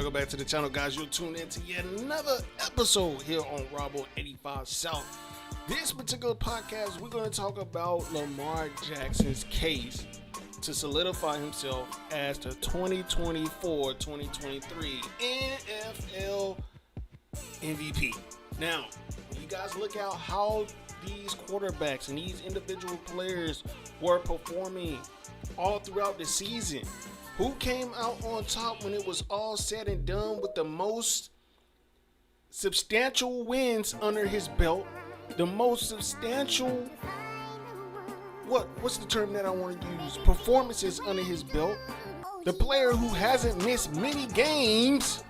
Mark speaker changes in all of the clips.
Speaker 1: Welcome back to the channel, guys. You'll tune in to yet another episode here on Rabo 85 South. This particular podcast, we're going to talk about Lamar Jackson's case to solidify himself as the 2024-2023 NFL MVP. Now, when you guys look at how these quarterbacks and these individual players were performing all throughout the season, who came out on top when it was all said and done with the most substantial wins under his belt, the most substantial, what's the term that I want to use, performances under his belt, the player who hasn't missed many games,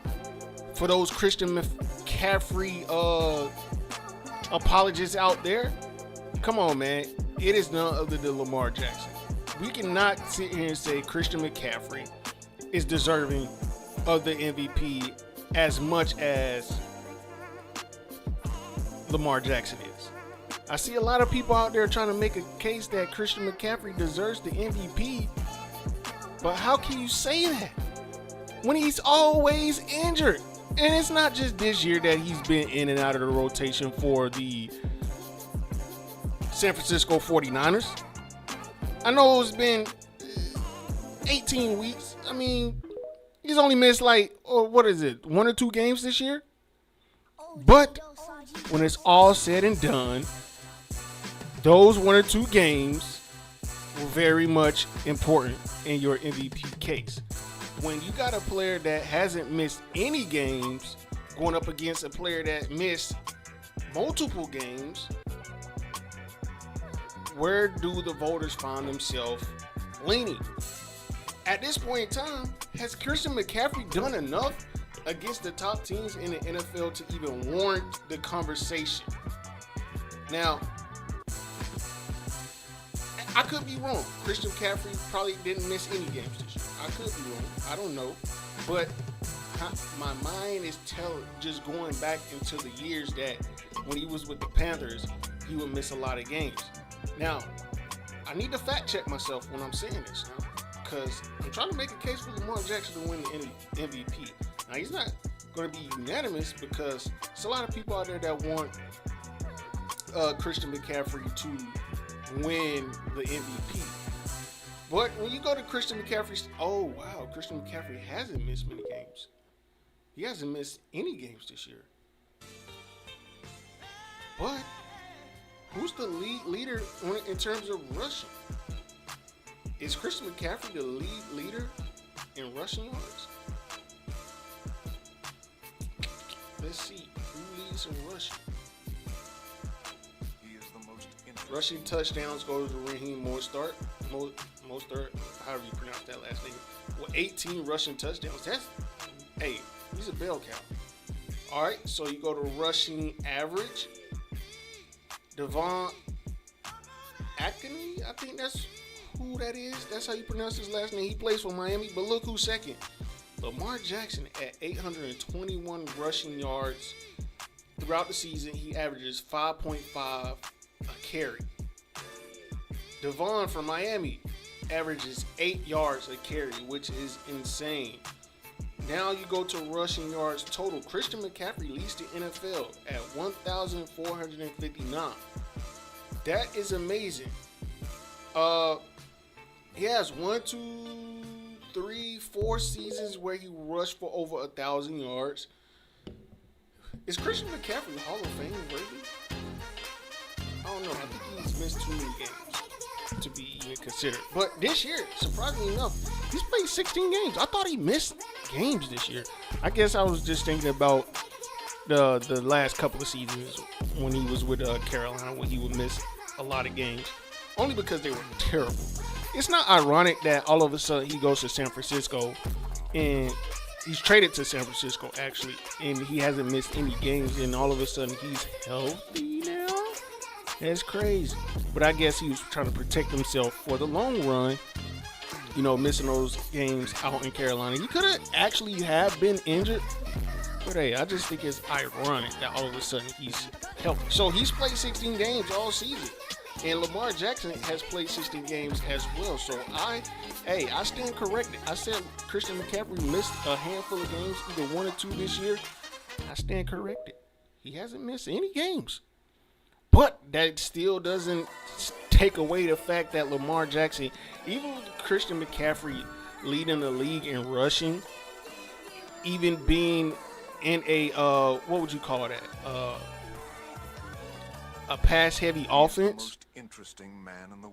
Speaker 1: for those Christian McCaffrey apologists out there? Come on, man. It is none other than Lamar Jackson. We cannot sit here and say Christian McCaffrey is deserving of the MVP as much as Lamar Jackson is. I see a lot of people out there trying to make a case that Christian McCaffrey deserves the MVP, but how can you say that when he's always injured? And it's not just this year that he's been in and out of the rotation for the San Francisco 49ers. I know it's been 18 weeks. I mean, he's only missed like, one or two games this year? But when it's all said and done, those one or two games were very much important in your MVP case. When you got a player that hasn't missed any games going up against a player that missed multiple games, where do the voters find themselves leaning? At this point in time, has Christian McCaffrey done enough against the top teams in the NFL to even warrant the conversation? Now, I could be wrong. Christian McCaffrey probably didn't miss any games this year. I could be wrong. I don't know. But my mind is just going back into the years that when he was with the Panthers, he would miss a lot of games. Now, I need to fact check myself when I'm saying this now, because I'm trying to make a case for Lamar Jackson to win the MVP. Now, he's not going to be unanimous because there's a lot of people out there that want Christian McCaffrey to win the MVP. But when you go to Christian McCaffrey's, Christian McCaffrey hasn't missed many games. He hasn't missed any games this year. But who's the leader in terms of rushing? Is Christian McCaffrey the leader in rushing yards? Let's see. Who leads in rushing?
Speaker 2: He is the most
Speaker 1: rushing touchdowns goes to Raheem Mostert, however you pronounce that last name. Well, 18 rushing touchdowns. He's a bell cow. All right, so you go to rushing average. Devon Achane, I think that's who that is. That's how you pronounce his last name. He plays for Miami, but look who's second. Lamar Jackson at 821 rushing yards throughout the season. He averages 5.5 a carry. Devon from Miami averages 8 yards a carry, which is insane. Now you go to rushing yards total. Christian McCaffrey leads the NFL at 1,459. That is amazing. He has 4 seasons where he rushed for over 1,000 yards. Is Christian McCaffrey Hall of Fame worthy? I don't know. I think he's missed too many games to be even considered. But this year, surprisingly enough, he's played 16 games. I thought he missed games this year. I guess I was just thinking about the last couple of seasons when he was with Carolina, when he would miss a lot of games, only because they were terrible. It's not ironic that all of a sudden he goes to San Francisco, and he's traded to San Francisco actually, and he hasn't missed any games, and all of a sudden he's healthy now. That's crazy. But I guess he was trying to protect himself for the long run, missing those games out in Carolina. He could have actually been injured, but hey, I just think it's ironic that all of a sudden he's healthy. So he's played 16 games all season. And Lamar Jackson has played 16 games as well. So I stand corrected. I said Christian McCaffrey missed a handful of games, either 1 or 2 this year. I stand corrected. He hasn't missed any games. But that still doesn't take away the fact that Lamar Jackson, even with Christian McCaffrey leading the league in rushing, even being in a what would you call that? A pass-heavy offense.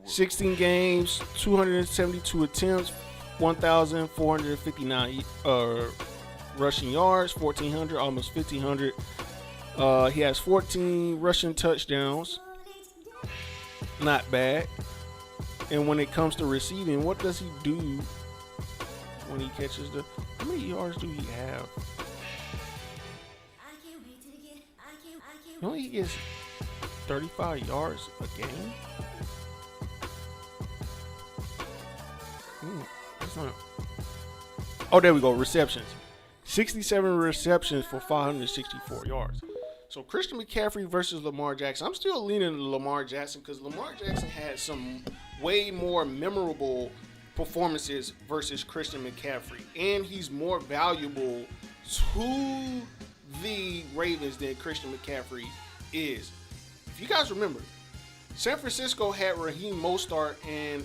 Speaker 1: 16 games, 272 attempts, 1,459 rushing yards, 1,400, almost 1,500. He has 14 rushing touchdowns. Not bad. And when it comes to receiving, what does he do when he catches the... How many yards do he have? He only gets 35 yards a game. That's not... Oh, there we go. Receptions. 67 receptions for 564 yards. So Christian McCaffrey versus Lamar Jackson. I'm still leaning to Lamar Jackson because Lamar Jackson had some way more memorable performances versus Christian McCaffrey. And he's more valuable to the Ravens than Christian McCaffrey is. If you guys remember, San Francisco had Raheem Mostert and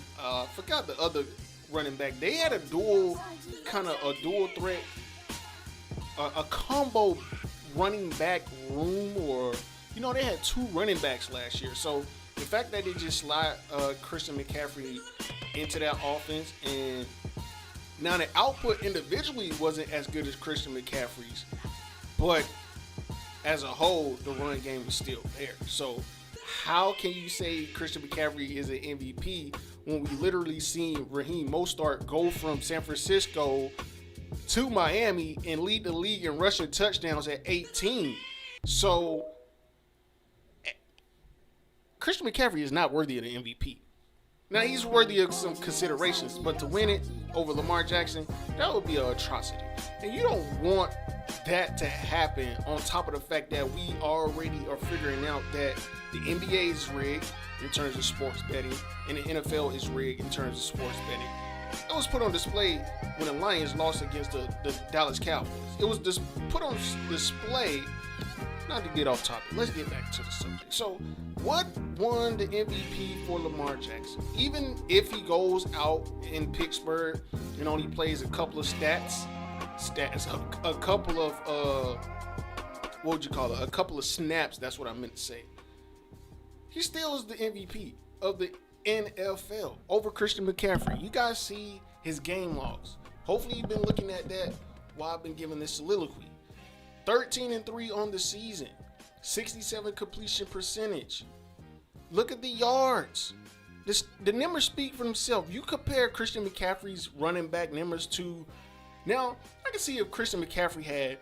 Speaker 1: forgot the other running back. They had a dual threat, a combo running back room, or they had 2 running backs last year. So the fact that they just slide Christian McCaffrey into that offense, and now the output individually wasn't as good as Christian McCaffrey's, but as a whole, the run game is still there. So how can you say Christian McCaffrey is an MVP when we literally seen Raheem Mostert go from San Francisco to Miami and lead the league in rushing touchdowns at 18? So Christian McCaffrey is not worthy of the MVP. Now, he's worthy of some considerations, but to win it over Lamar Jackson, that would be an atrocity. And you don't want that to happen, on top of the fact that we already are figuring out that the NBA is rigged in terms of sports betting, and the NFL is rigged in terms of sports betting. It was put on display when the Lions lost against the Dallas Cowboys. It was just put on display. Not to get off topic, let's get back to the subject. So, what won the MVP for Lamar Jackson? Even if he goes out in Pittsburgh and only plays a couple of a couple of what would you call it? A couple of snaps. That's what I meant to say. He still is the MVP of the NFL over Christian McCaffrey. You guys see his game logs. Hopefully you've been looking at that while I've been giving this soliloquy. 13-3 on the season, 67 completion percentage. Look at the yards. The numbers speak for themselves. You compare Christian McCaffrey's running back numbers to... Now, I can see if Christian McCaffrey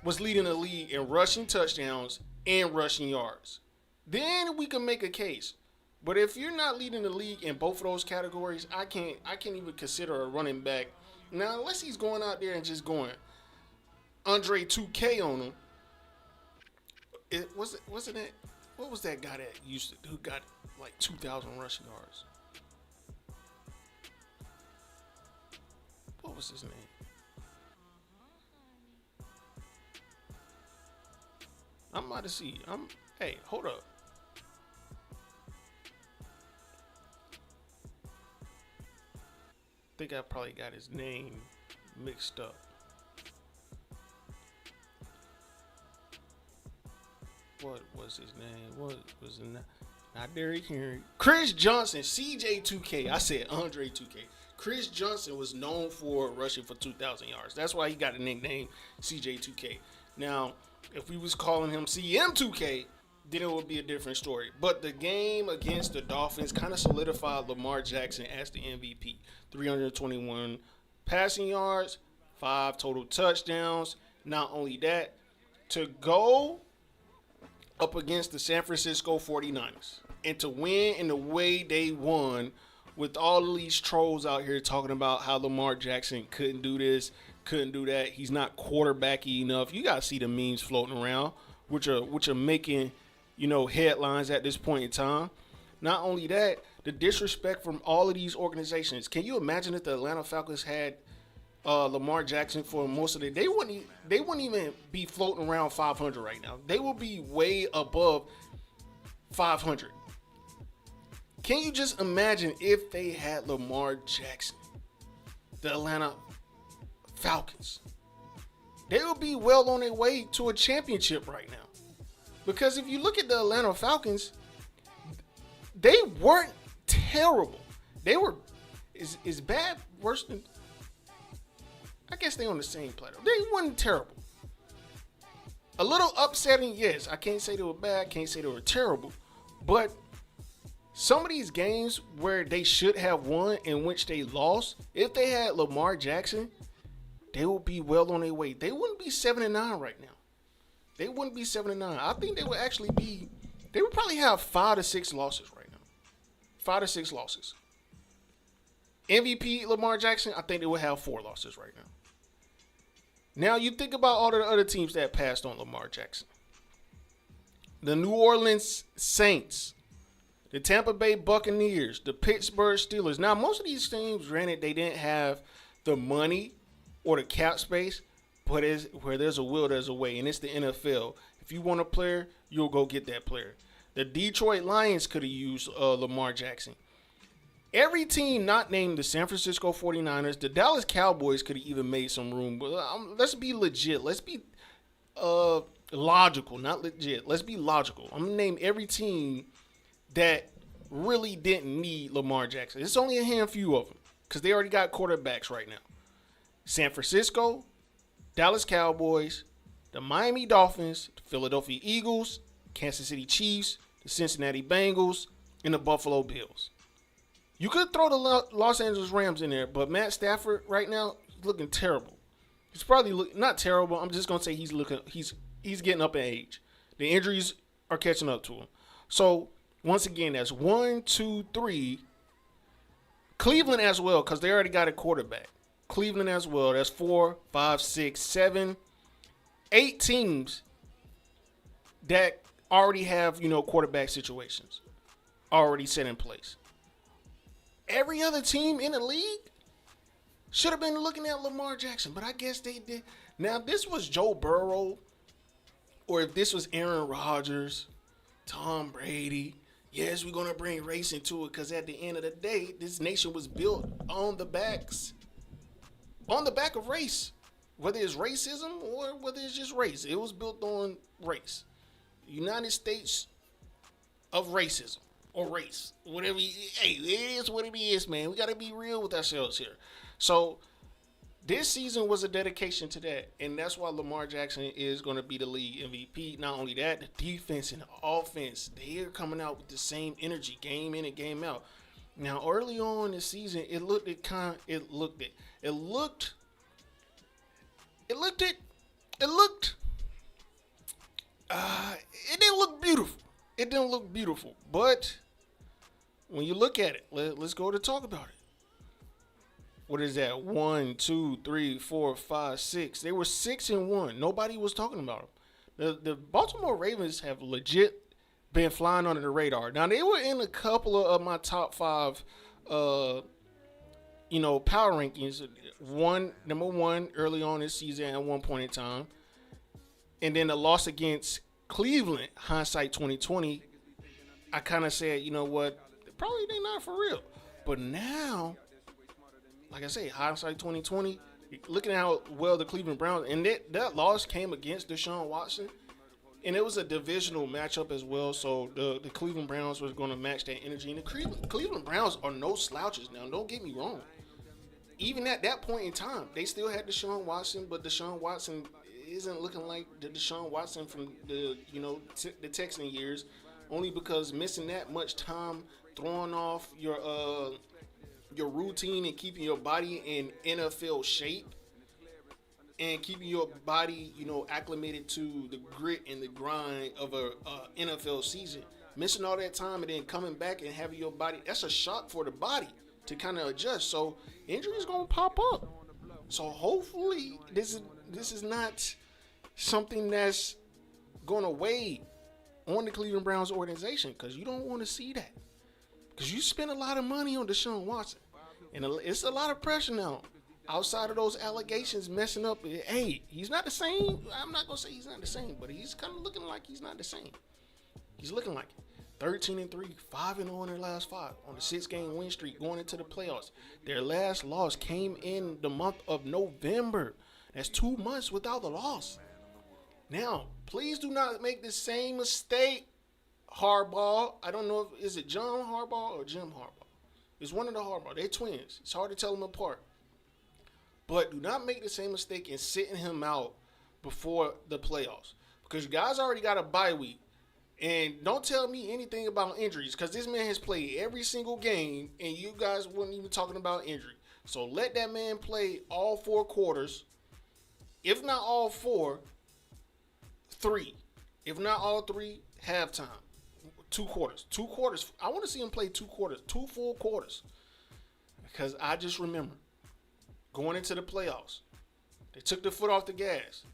Speaker 1: was leading the league in rushing touchdowns and rushing yards. Then we can make a case. But if you're not leading the league in both of those categories, I can't even consider a running back. Now, unless he's going out there and just going Andre 2K on him. Wasn't it? What was that guy that who got like 2,000 rushing yards? What was his name? I'm about to see. Hey, hold up. I think I probably got his name mixed up. What was his name? What was it? Not Derrick Henry. Chris Johnson, CJ2K. I said Andre 2K. Chris Johnson was known for rushing for 2,000 yards. That's why he got the nickname CJ2K. Now, if we was calling him CM2K, then it would be a different story. But the game against the Dolphins kind of solidified Lamar Jackson as the MVP. 321 passing yards, 5 total touchdowns. Not only that, to go up against the San Francisco 49ers and to win in the way they won, with all of these trolls out here talking about how Lamar Jackson couldn't do this, couldn't do that, he's not quarterbacky enough. You got to see the memes floating around, which are making, headlines at this point in time. Not only that, the disrespect from all of these organizations. Can you imagine if the Atlanta Falcons had Lamar Jackson for most of the they wouldn't even be floating around 500 right now. They will be way above 500. Can you just imagine if they had Lamar Jackson, the Atlanta Falcons? They would be well on their way to a championship right now. Because if you look at the Atlanta Falcons, they weren't terrible. They were is bad worse than, I guess they on the same plateau. They weren't terrible. A little upsetting, yes. I can't say they were bad, can't say they were terrible. But some of these games where they should have won, in which they lost, if they had Lamar Jackson, they would be well on their way. They wouldn't be 7-9 right now. They wouldn't be 7-9. I think they would actually be. They would probably have 5 to 6 losses right now. 5 to 6 losses. MVP Lamar Jackson, I think they would have 4 losses right now. Now you think about all the other teams that passed on Lamar Jackson. The New Orleans Saints, the Tampa Bay Buccaneers, the Pittsburgh Steelers. Now most of these teams, granted, they didn't have the money or the cap space, but where there's a will, there's a way, and it's the NFL. If you want a player, you'll go get that player. The Detroit Lions could have used Lamar Jackson. Every team not named the San Francisco 49ers, the Dallas Cowboys could have even made some room. But let's be legit. Let's be logical, not legit. Let's be logical. I'm going to name every team that really didn't need Lamar Jackson. It's only a handful of them because they already got quarterbacks right now. San Francisco, Dallas Cowboys, the Miami Dolphins, the Philadelphia Eagles, Kansas City Chiefs, the Cincinnati Bengals, and the Buffalo Bills. You could throw the Los Angeles Rams in there, but Matt Stafford right now is looking terrible. He's probably not terrible. I'm just gonna say he's getting up in age. The injuries are catching up to him. So once again, that's 1, 2, 3. Cleveland as well, because they already got a quarterback. Cleveland as well. That's 4, 5, 6, 7, 8 teams that already have, quarterback situations already set in place. Every other team in the league should have been looking at Lamar Jackson, but I guess they did. Now, if this was Joe Burrow, or if this was Aaron Rodgers, Tom Brady, yes, we're going to bring race into it, because at the end of the day, this nation was built on the back of race. Whether it's racism or whether it's just race, it was built on race. United States of racism. Or race, whatever. Hey, it is what it is, man. We got to be real with ourselves here. So this season was a dedication to that, and that's why Lamar Jackson is going to be the league MVP. Not only that, the defense and the offense, they are coming out with the same energy, game in and game out. Now, early on in the season, it didn't look beautiful. It didn't look beautiful, but when you look at it, let's go to talk about it. What is that? 1, 2, 3, 4, 5, 6. They were 6-1. Nobody was talking about them. The Baltimore Ravens have legit been flying under the radar. Now, they were in a couple of my top 5 power rankings. Number 1 early on this season at one point in time. And then the loss against Cleveland, hindsight 2020, I kind of said, you know what, probably they're not for real. But now, like I say, hindsight 2020, looking at how well the Cleveland Browns, and that loss came against Deshaun Watson, and it was a divisional matchup as well, so the Cleveland Browns was going to match that energy. And the Cleveland Browns are no slouches now, don't get me wrong. Even at that point in time, they still had Deshaun Watson, but Deshaun Watson isn't looking like the Deshaun Watson from the Texan years, only because missing that much time, throwing off your routine and keeping your body in NFL shape and keeping your body, acclimated to the grit and the grind of a NFL season. Missing all that time and then coming back and having your body, that's a shock for the body to kind of adjust. So injuries gonna pop up. So hopefully this is not something that's gonna weigh on the Cleveland Browns organization, because you don't want to see that. Because you spend a lot of money on Deshaun Watson. And it's a lot of pressure now. Outside of those allegations messing up, hey, he's not the same. I'm not going to say he's not the same, but he's kind of looking like he's not the same. He's looking like it. 13-3, 5-0 in their last 5 on the 6-game win streak going into the playoffs. Their last loss came in the month of November. That's 2 months without a loss. Now, please do not make the same mistake, Harbaugh. I don't know is it John Harbaugh or Jim Harbaugh. It's one of the Harbaugh. They're twins. It's hard to tell them apart. But do not make the same mistake in sitting him out before the playoffs. Because you guys already got a bye week. And don't tell me anything about injuries, because this man has played every single game, and you guys weren't even talking about injury. So let that man play all 4 quarters. If not all 4, 3. If not all 3, halftime. 2 quarters. 2 quarters. I want to see him play 2 quarters, 2 full quarters. Because I just remember going into the playoffs, they took the foot off the gas.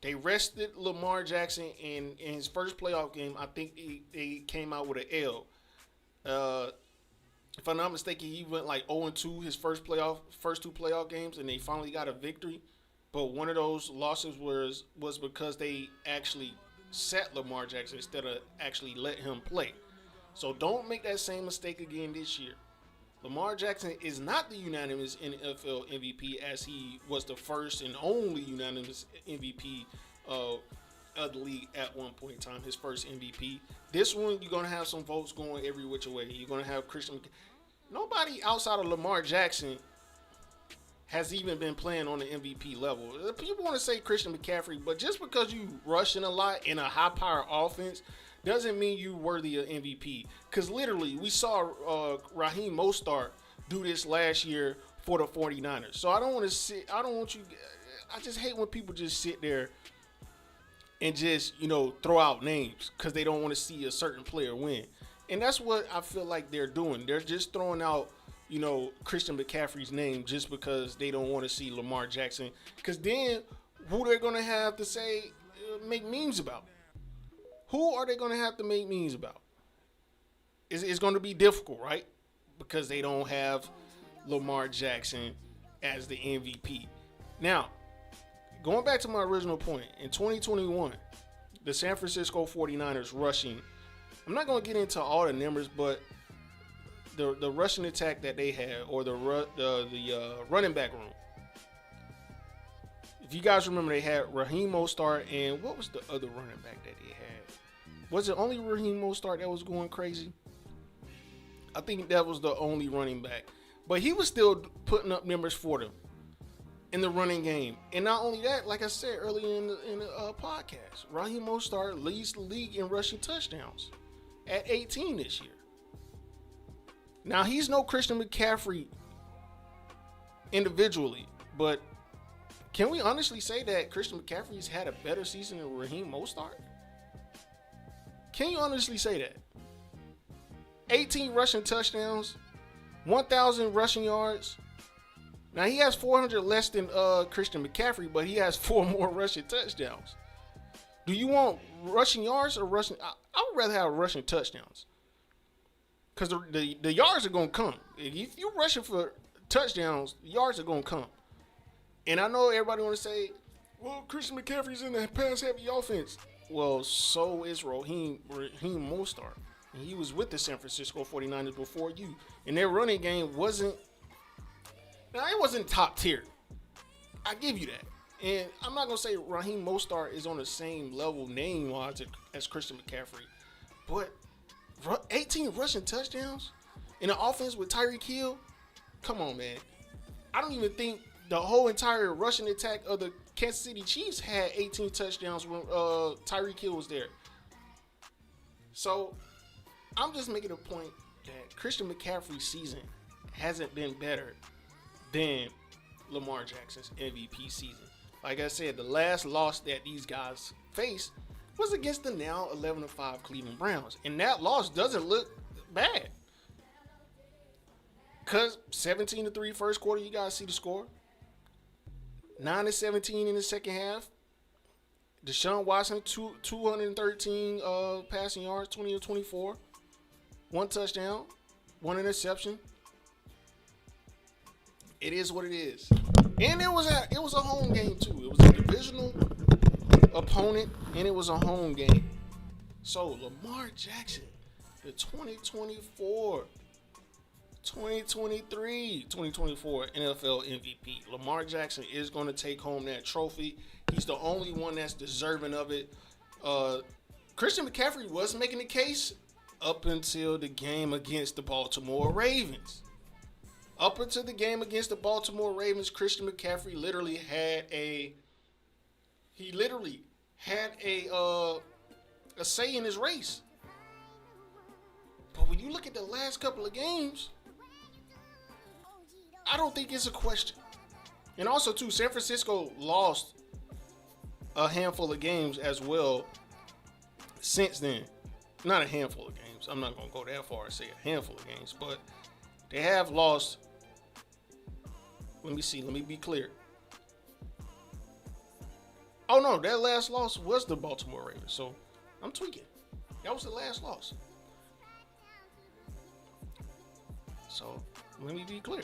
Speaker 1: They rested Lamar Jackson in his first playoff game. I think they came out with an L. If I'm not mistaken, he went like 0-2 his first 2 playoff games, and they finally got a victory. But one of those losses was because they actually sat Lamar Jackson instead of actually let him play. So don't make that same mistake again this year. Lamar Jackson is not the unanimous NFL MVP, as he was the first and only unanimous MVP of the league at one point in time, his first MVP. This one, you're going to have some votes going every which way. You're going to have Nobody outside of Lamar Jackson has even been playing on the MVP level. People want to say Christian McCaffrey, but just because you rushing a lot in a high-power offense doesn't mean you worthy of MVP. Because literally, we saw Raheem Mostert do this last year for the 49ers. So I just hate when people just sit there and just, throw out names because they don't want to see a certain player win. And that's what I feel like they're doing. They're just throwing out, Christian McCaffrey's name just because they don't want to see Lamar Jackson. Because then who they're going to have to say, make memes about? Who are they going to have to make memes about? It's going to be difficult, right? Because they don't have Lamar Jackson as the MVP. Now, going back to my original point, in 2021, the San Francisco 49ers rushing, I'm not going to get into all the numbers, but the rushing attack that they had, or the running back room. If you guys remember, they had Raheem Mostert, and what was the other running back that they had? Was it only Raheem Mostert that was going crazy? I think that was the only running back. But he was still putting up numbers for them in the running game. And not only that, like I said earlier in the podcast, Raheem Mostert leads the league in rushing touchdowns at 18 this year. Now, he's no Christian McCaffrey individually, but can we honestly say that Christian McCaffrey's had a better season than Raheem Mostert? Can you honestly say that? 18 rushing touchdowns, 1,000 rushing yards. Now, he has 400 less than Christian McCaffrey, but he has 4 more rushing touchdowns. Do you want rushing yards or rushing? I would rather have rushing touchdowns. Because the yards are going to come. If you're rushing for touchdowns, the yards are going to come. And I know everybody want to say, well, Christian McCaffrey's in the pass-heavy offense. Well, so is Raheem Mostert. And he was with the San Francisco 49ers before you. And their running game wasn't top tier. I give you that. And I'm not going to say Raheem Mostert is on the same level name-wise as Christian McCaffrey. But 18 rushing touchdowns in an offense with Tyreek Hill? Come on, man. I don't even think the whole entire rushing attack of the Kansas City Chiefs had 18 touchdowns when Tyreek Hill was there. So, I'm just making a point that Christian McCaffrey's season hasn't been better than Lamar Jackson's MVP season. Like I said, the last loss that these guys faced was against the now 11-5 Cleveland Browns. And that loss doesn't look bad. Because 17-3 first quarter, you guys see the score. 9-17 in the second half. Deshaun Watson, 213 passing yards, 20-24. 1 touchdown. one interception. It is what it is. And it was a home game too. It was a divisional opponent, and it was a home game. So Lamar Jackson, the 2024, 2023, 2024 NFL MVP. Lamar Jackson is going to take home that trophy. He's the only one that's deserving of it. Christian McCaffrey was making the case up until the game against the Baltimore Ravens. Up until the game against the Baltimore Ravens, Christian McCaffrey literally had a say in his race. But when you look at the last couple of games, I don't think it's a question. And also, too, San Francisco lost a handful of games as well since then. Not a handful of games. I'm not going to go that far and say a handful of games. But they have lost. Let me see. Let me be clear. Oh, no. That last loss was the Baltimore Ravens. So, I'm tweaking. That was the last loss. So, let me be clear.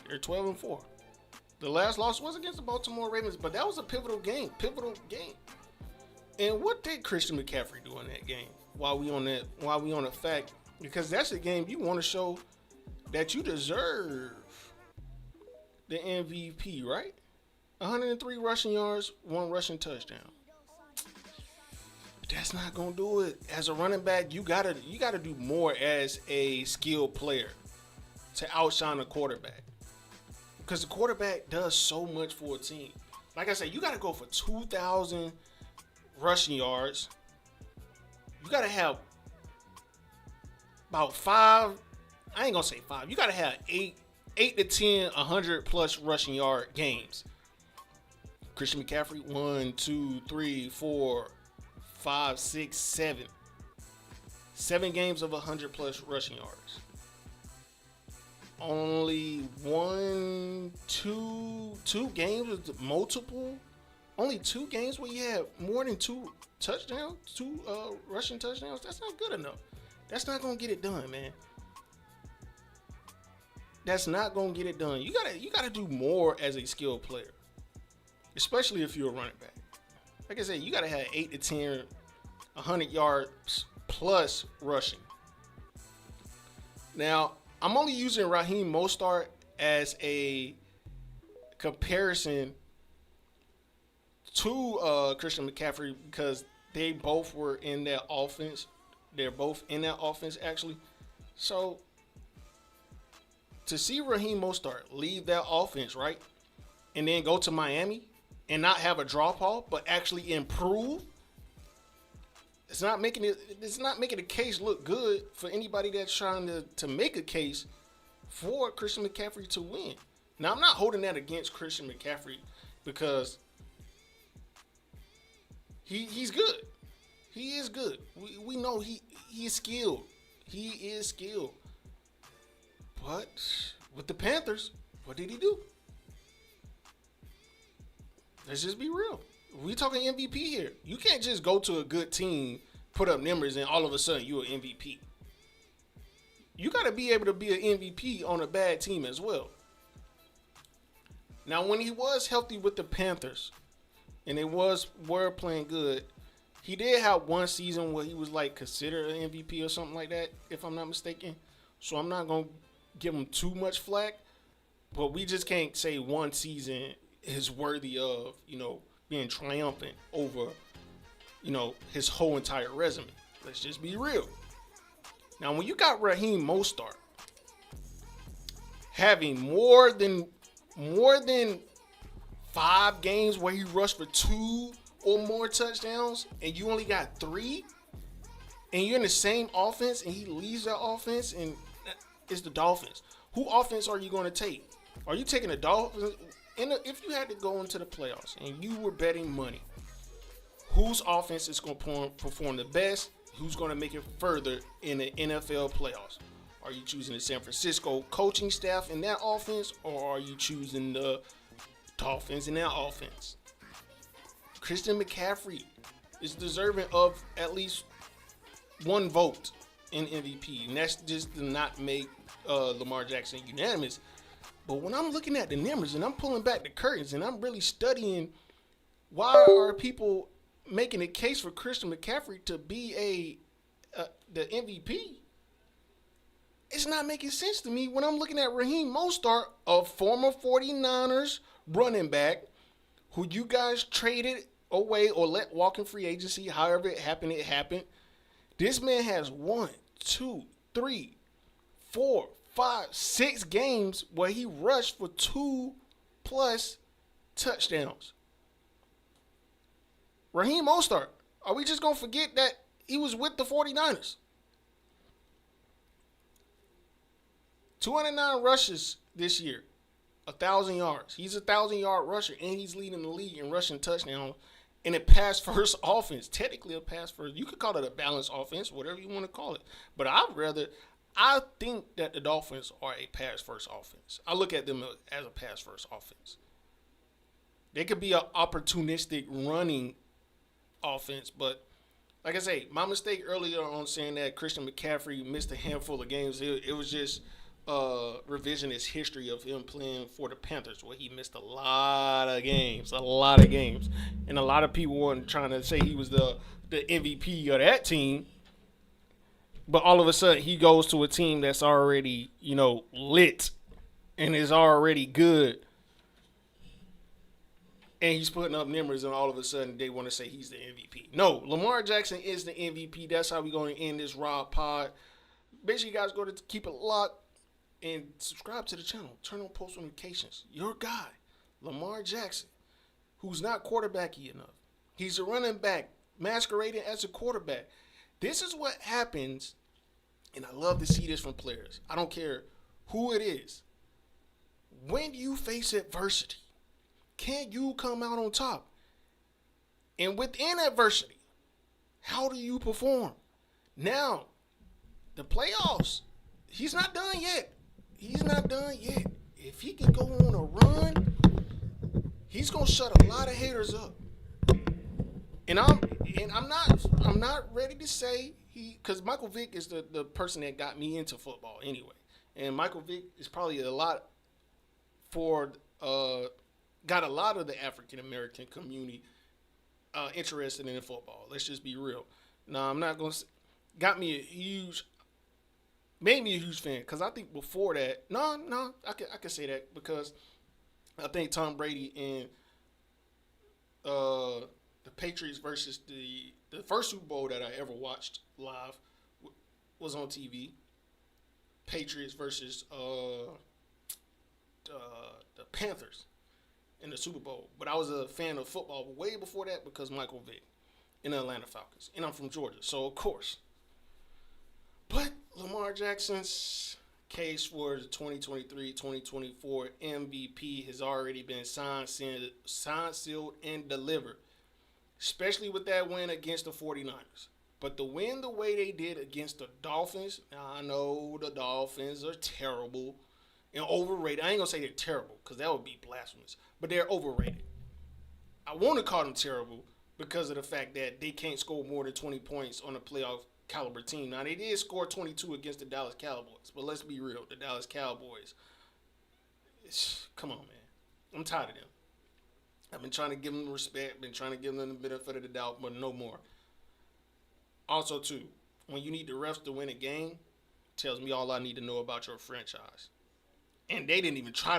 Speaker 1: They're 12-4. The last loss was against the Baltimore Ravens, but that was a pivotal game. And what did Christian McCaffrey do in that game? While we on the fact, because that's the game you want to show that you deserve the MVP, right? 103 rushing yards, 1 rushing touchdown. That's not gonna do it. As a running back, you gotta do more as a skilled player to outshine the quarterback. Because the quarterback does so much for a team. Like I said, you got to go for 2,000 rushing yards. You got to have about 5. I ain't going to say 5. You got to have 8 to 10, 100-plus rushing yard games. Christian McCaffrey, 1, 2, 3, 4, 5, 6, 7. 7 games of 100-plus rushing yards. Only 2 games with multiple. Only 2 games where you have more than 2 touchdowns, 2 rushing touchdowns. That's not good enough. That's not gonna get it done, man. That's not gonna get it done. You gotta do more as a skilled player, especially if you're a running back. Like I said, you gotta have 8 to 10, 100 yards plus rushing. Now, I'm only using Raheem Mostert as a comparison to Christian McCaffrey because they both were in that offense. They're both in that offense, actually. So, to see Raheem Mostert leave that offense, right, and then go to Miami and not have a drop-off, but actually improve, it's not making the case look good for anybody that's trying to make a case for Christian McCaffrey to win. Now, I'm not holding that against Christian McCaffrey because he's good. He is good. We know he is skilled. He is skilled. But with the Panthers, what did he do? Let's just be real. We talking MVP here. You can't just go to a good team, put up numbers, and all of a sudden you're an MVP. You got to be able to be an MVP on a bad team as well. Now, when he was healthy with the Panthers, and they were playing good, he did have one season where he was like considered an MVP or something like that, if I'm not mistaken. So I'm not going to give him too much flack, but we just can't say one season is worthy of, being triumphant over, his whole entire resume. Let's just be real. Now, when you got Raheem Mostert having more than 5 games where he rushed for 2 or more touchdowns, and you only got 3, and you're in the same offense, and he leaves that offense, and it's the Dolphins. Who offense are you going to take? Are you taking the Dolphins? If you had to go into the playoffs and you were betting money, whose offense is going to perform the best? Who's going to make it further in the NFL playoffs? Are you choosing the San Francisco coaching staff in that offense, or are you choosing the Dolphins in that offense? Christian McCaffrey is deserving of at least 1 vote in MVP, and that's just to not make Lamar Jackson unanimous. But when I'm looking at the numbers and I'm pulling back the curtains and I'm really studying why are people making a case for Christian McCaffrey to be the MVP, it's not making sense to me when I'm looking at Raheem Mostert, a former 49ers running back who you guys traded away or let walk in free agency. However it happened, it happened. This man has 1, 2, 3, 4, 5, 6 games where he rushed for 2+ touchdowns. Raheem Mostert, are we just going to forget that he was with the 49ers? 209 rushes this year, 1,000 yards. He's a 1,000-yard rusher, and he's leading the league in rushing touchdowns in a pass-first offense. Technically a pass-first. You could call it a balanced offense, whatever you want to call it. But I think that the Dolphins are a pass-first offense. I look at them as a pass-first offense. They could be an opportunistic running offense, but like I say, my mistake earlier on saying that Christian McCaffrey missed a handful of games, it was just revisionist history of him playing for the Panthers, where he missed a lot of games, and a lot of people weren't trying to say he was the MVP of that team. But all of a sudden, he goes to a team that's already lit and is already good, and he's putting up numbers, and all of a sudden they want to say he's the MVP. No, Lamar Jackson is the MVP. That's how we're going to end this Rob pod. Make sure you guys go to keep it locked and subscribe to the channel. Turn on post notifications. Your guy, Lamar Jackson, who's not quarterbacky enough. He's a running back masquerading as a quarterback. This is what happens, and I love to see this from players. I don't care who it is. When you face adversity, can you come out on top? And within adversity, how do you perform? Now, the playoffs, he's not done yet. If he can go on a run, he's gonna shut a lot of haters up. And I'm not ready to say because Michael Vick is the person that got me into football anyway. And Michael Vick is probably got a lot of the African American community interested in football. Let's just be real. Now, I'm not going to made me a huge fan, because I think before that, I can say that, because I think Tom Brady and the Patriots versus the first Super Bowl that I ever watched live was on TV. Patriots versus the Panthers in the Super Bowl. But I was a fan of football way before that because Michael Vick in the Atlanta Falcons. And I'm from Georgia, so of course. But Lamar Jackson's case for the 2023-2024 MVP has already been signed, sealed, and delivered, especially with that win against the 49ers. But the win the way they did against the Dolphins, now I know the Dolphins are terrible and overrated. I ain't going to say they're terrible because that would be blasphemous, but they're overrated. I want to call them terrible because of the fact that they can't score more than 20 points on a playoff caliber team. Now, they did score 22 against the Dallas Cowboys, but let's be real. The Dallas Cowboys, come on, man. I'm tired of them. I've been trying to give them respect, been trying to give them the benefit of the doubt, but no more. Also, too, when you need the refs to win a game, tells me all I need to know about your franchise. And they didn't even try to